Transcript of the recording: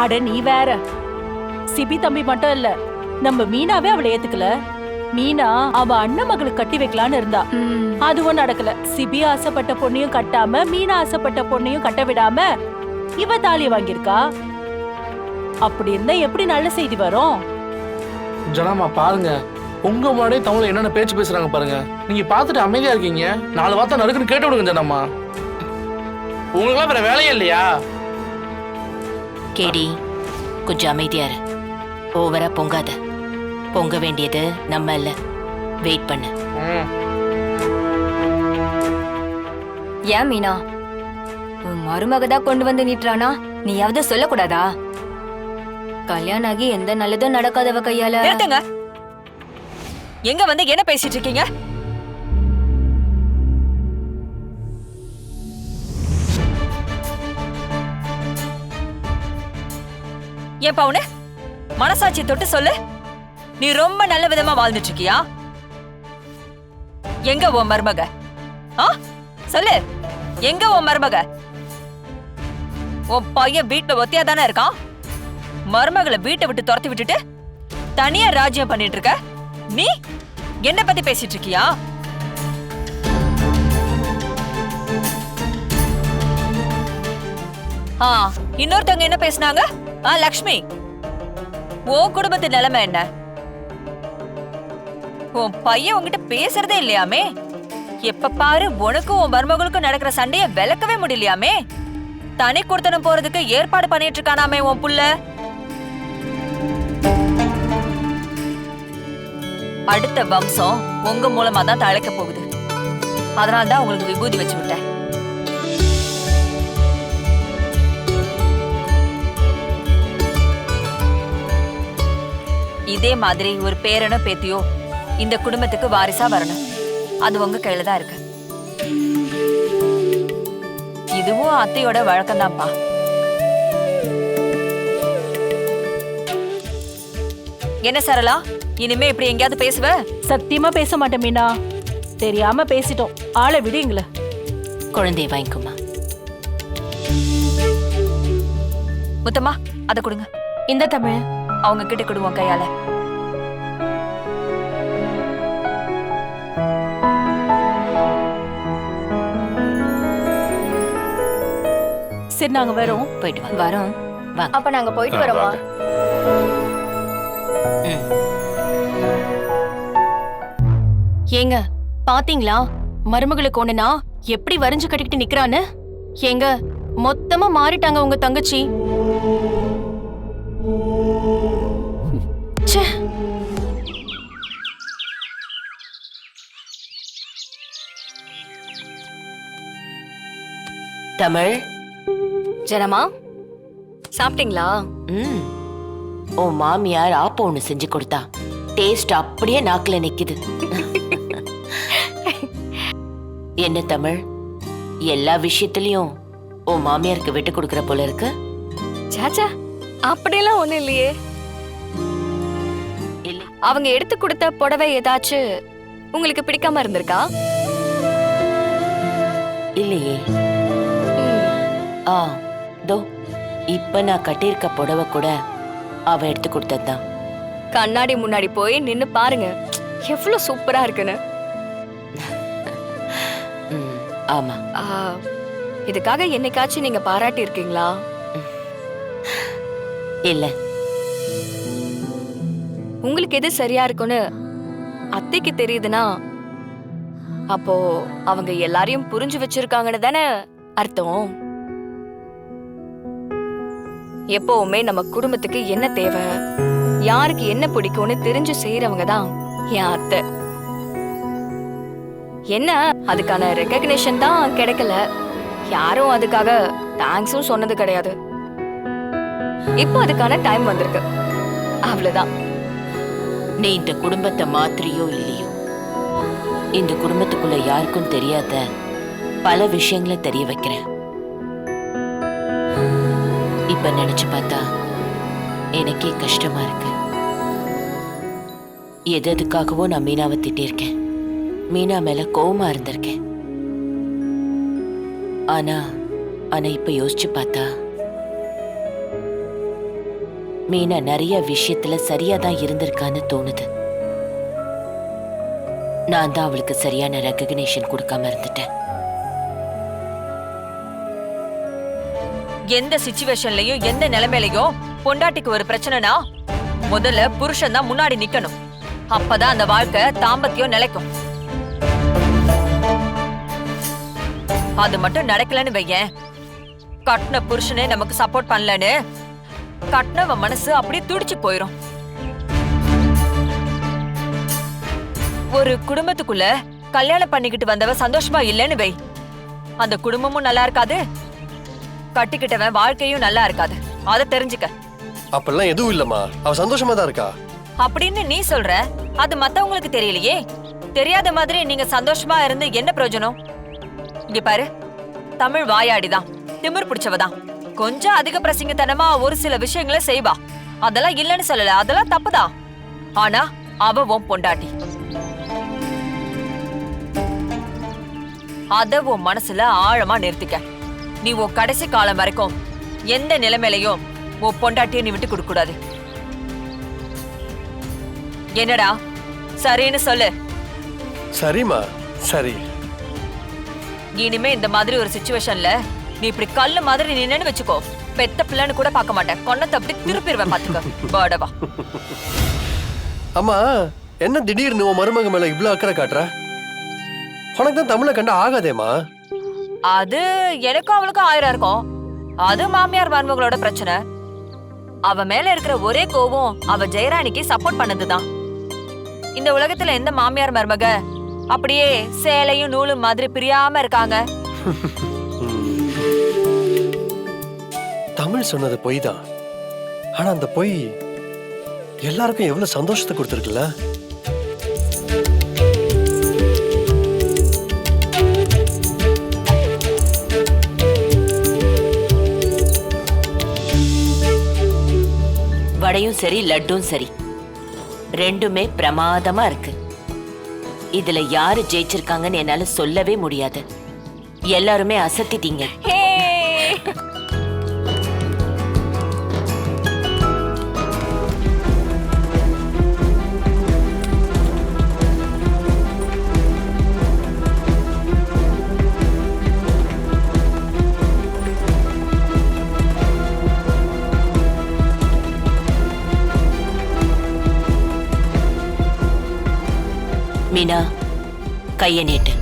அட நீ வேற. சிபி தம்பி மட்டும் இல்ல, நம்ம மீனாவே அவளை ஏத்துக்கல. மீனா அவ அண்ணன் மகளுக்கு கட்டி வைக்கலான்னு இருந்தா. அதுவும் நடக்கல. சிபி ஆசைப்பட்ட பொண்ணையும் கட்டாம, மீனா ஆசைப்பட்ட பொண்ணையும் கட்ட விடாம இவ தாலிய வாங்கியிருக்கா. அப்படி இருந்தா எப்படி நல்ல செய்தி வரும்? ஜனமா பாருங்க, உங்க முன்னாடியே தமிழ்ல என்னென்ன பேச்சு பேசுறாங்க பாருங்க. நீங்க பாத்துட்டு அமைதியா இருக்கீங்க. 4 வார்த்தை நறுக்குன்னு கேட்டு விடுங்க ஜனமா. உங்களுக்குலாம் வேற வேலையே இல்லையா? கேடி, கொஞ்சம் அமைதியா இரு. ஓவரா பொங்காத. பொங்க வேண்டியது நம்ம இல்ல. வெயிட் பண்ணு. ஏன் மீனா, உன் மருமகதான் கொண்டு வந்து நீட்டுறானா? நீயாவது சொல்லக்கூடாதா? கல்யாணம் ஆகி எந்த நல்லதும் நடக்காதவ கையால. நிறுத்துங்க. எங்க வந்து என்ன பேசிட்டு இருக்கீங்க? ஏன் பவுனு, மனசாட்சி தொட்டு சொல்லு. நீ ரொம்ப நல்ல விதமா வாழ்ந்துட்டு இருக்கியா? எங்க உன் மருமக? சொல்லு, எங்க உன் மருமக? உன் பையன் வீட்டுல ஒத்தியா தானே இருக்கான். மருமகளை வீட்டை விட்டு துரத்தி விட்டுட்டு தனியா ராஜ்யம் பண்ணிட்டு இருக்க. நீ என்ன பத்தி பேசிட்டு இருக்கியா? இன்னொருத்தவங்க என்ன பேசினாங்க? லக்ஷ்மி, உன் குடும்பத்து நிலைமை என்ன? உன் பையன் உன்கிட்ட பேசுறதே இல்லையாமே. எப்ப பாரு உனக்கும் உன் மருமகளுக்கும் நடக்கிற சண்டைய விளக்கவே முடியலையாமே. தனி கொடுத்தனம் போறதுக்கு ஏற்பாடு பண்ணிட்டு இருக்கானாமே உன் புள்ள. அடுத்த வம்சம் உங்க மூலமா தான் தழைக்க போகுது. அதனால்தான் உங்களுக்கு விபூதி வச்சு விட்டேன். இதே மாதிரி ஒரு பேரனோ பேத்தியோ இந்த குடும்பத்துக்கு வாரிசா வரணும். அது உங்க கையில தான் இருக்கு. இதுவும் அத்தையோட வழக்கம்தான்ப்பா. என்ன சரளா, இனிமே இப்படி எங்கேயாவது பேசுவ? சத்தியமா பேச மாட்டேன் மீனா. தெரியாம பேசிட்டோம். ஆளை விடுங்கள. குழந்தைய வாங்கிக்குமா. முத்தம்மா, அத கொடுங்க. இந்த தமிழ் அவங்க கிட்ட கொடுவோம் கையால. சரி, நாங்க வரோம். போயிட்டு வாங்க. வரோம். வாங்க. அப்ப நாங்க போயிட்டு வரோமா? ஏங்க பாத்தீங்களா, மருமகளுக்கு ஒண்ணுனா எப்படி வரைஞ்சு கட்டிக்கிட்டு நிக்கிறான்னு? ஏங்க மொத்தமா மாறிட்டாங்க உங்க தங்கச்சி. ச்சே. தமிழ், ஜனமா சாப்பிட்டீங்களா? உன் மாமியார் ஆப்பம் ஒண்ணு செஞ்சு கொடுத்தா. டேஸ்ட் அப்படியே நாக்குல நிக்குது. என்ன தமிழ், எல்லா விஷயத்திலயும் உன் மாமியாருக்கு விட்டு கொடுக்கற போல இருக்கு. சாச்சா, அப்படியெல்லாம் ஒண்ணும் இல்லையே. அவங்க எடுத்து கொடுத்த புடவை ஏதாச்சும் உங்களுக்கு பிடிக்காம இருந்திருக்கா? இல்லையே. தோ இப்ப நான் கட்டியிருக்க புடவை கூட அவ எடுத்து கொடுத்ததுதான். கண்ணாடி முன்னாடி போய் நின்னு பாருங்க, எவ்வளவு சூப்பரா இருக்குன்னு. ஆமா. இதுக்காக என்னைக்காச்சும் நீங்க பாராட்டி இருக்கீங்களா? இல்ல. உங்களுக்கு எது சரியா இருக்குன்னு அத்தைக்கு தெரியுதுன்னா அப்போ அவங்க எல்லாரையும் புரிஞ்சு வச்சிருக்காங்கன்னு தானே அர்த்தம். எப்பவுமே நம்ம குடும்பத்துக்கு என்ன தேவை, யாருக்கு என்ன பிடிக்கும்னு தெரிஞ்சு செய்யறவங்க தான் என் அத்தை. என்ன அதுக்கான ரெகக்னிஷன் தான் கிடைக்கல. யாரும் அதுக்காக தேங்க்ஸும் சொன்னது கிடையாது. இப்போ அதுக்கான டைம் வந்திருக்கு, அவ்வளவுதான். நீ இந்த குடும்பத்தை மாத்திரியோ இல்லையோ, இந்த குடும்பத்துக்குள்ள யாருக்கும் தெரியாத பல விஷயங்களை தெரிய வைக்கிற. இப்ப நினைச்சு பார்த்தா எனக்கே கஷ்டமா இருக்கு. எதுக்காகவோ நான் மீனாவை திட்டிருக்கேன். மீனா மேல கோவமா இருந்திருக்கேன். ஆனா இப்ப யோசிச்சு பார்த்தா மீனா நிறைய விஷயத்துல சரியா தான் இருந்திருக்கான்னு தோணுது. நான் தான் அவளுக்கு சரியான ரெகக்னிஷன் கொடுக்காம இருந்துட்டேன். எந்த சிச்சுவேஷன்லயும் எந்த நிலைமையிலயும் பொண்டாட்டிக்கு ஒரு பிரச்சனைனா முதல்ல புருஷன் தான் முன்னாடி நிக்கணும். அப்பதான் அந்த வாழ்க்கை தாம்பத்தியம் நிலைக்கும். அது மட்டும் நடக்கலன்னு வையேன், கட்டின புருஷனே நமக்கு சப்போர்ட் பண்ணலன்னு கட்டினவ மனசு அப்படியே துடிச்சு போயிரும். ஒரு குடும்பத்துக்குள்ள கல்யாணம் பண்ணிக்கிட்டு வந்தவ சந்தோஷமா இல்லைன்னு வை, அந்த குடும்பமும் நல்லா இருக்காது, கட்டிக்கிட்டவன் வாழ்க்கையும் நல்லா இருக்காது. அத தெரிஞ்சுக்க. அப்பெல்லாம் எதுவும் இல்லம்மா, அவ சந்தோஷமா தான் இருக்கா அப்படின்னு நீ சொல்ற, அது மத்தவங்களுக்கு தெரியலையே. தெரியாத மாதிரி நீங்க சந்தோஷமா இருந்து என்ன பிரயோஜனம்? இங்க பாரு, தமிழ் வாயாடிதான், திமிர் பிடிச்சவதான், கொஞ்சம் அதிக பிரசங்கத்தனமா ஒரு சில விஷயங்களை செய்வா. அதெல்லாம் இல்லைன்னு சொல்லல, அதெல்லாம் தப்புதான். ஆனா அவ உன் பொண்டாட்டி. அத உன் மனசுல ஆழமா நிறுத்திக்க. நீ உன் கடைசி காலம் வரைக்கும் எந்த நிலைமையிலையும் உன் பொண்டாட்டியை நீ விட்டு கொடுக்க கூடாது. என்னடா சரின்னு சொல்லு. சரிம்மா, சரி. இனிமே இந்த மாதிரி ஒரு சிச்சுவேஷன்ல நீ இப்படி கல்லு மாதிரி நின்னு வச்சுக்கோ, பெத்த பிள்ளைன்னு கூட பார்க்க மாட்டேன், கொன்னத்தை அப்படி திருப்பிடுவேன் பாத்துக்க. பாடவா. அம்மா, என்ன திடீர்னு உன் மருமக மேல இவ்ளோ அக்கறை காட்டுற? உனக்கு தான் தமிழை கண்டா ஆகாதேம்மா. அது எனக்கும் அவளுக்கும் 1000 இருக்கும். அது மாமியார் மருமகளோட பிரச்சனை. அவ மேல இருக்கிற ஒரே கோவம் அவ ஜெயராணிக்கு சப்போர்ட் பண்ணதுதான். இந்த உலகத்துல எந்த மாமியார் மருமக அப்படியே சேலையும் நூலும் மாதிரி பிரியாம இருக்காங்க? தமிழ் சொன்னது பொய் தான். ஆனா அந்த பொய் எல்லாருக்கும் எவ்வளவு சந்தோஷத்தை கொடுத்துருக்குல்ல. வடையும் சரி லட்டும் சரி, ரெண்டுமே பிரமாதமா இருக்கு. இதுல யாரு ஜெயிச்சிருக்காங்கன்னு என்னால சொல்லவே முடியாது. எல்லாருமே அசத்திட்டீங்க. ஹே! மீனா, கைய நீட்டு.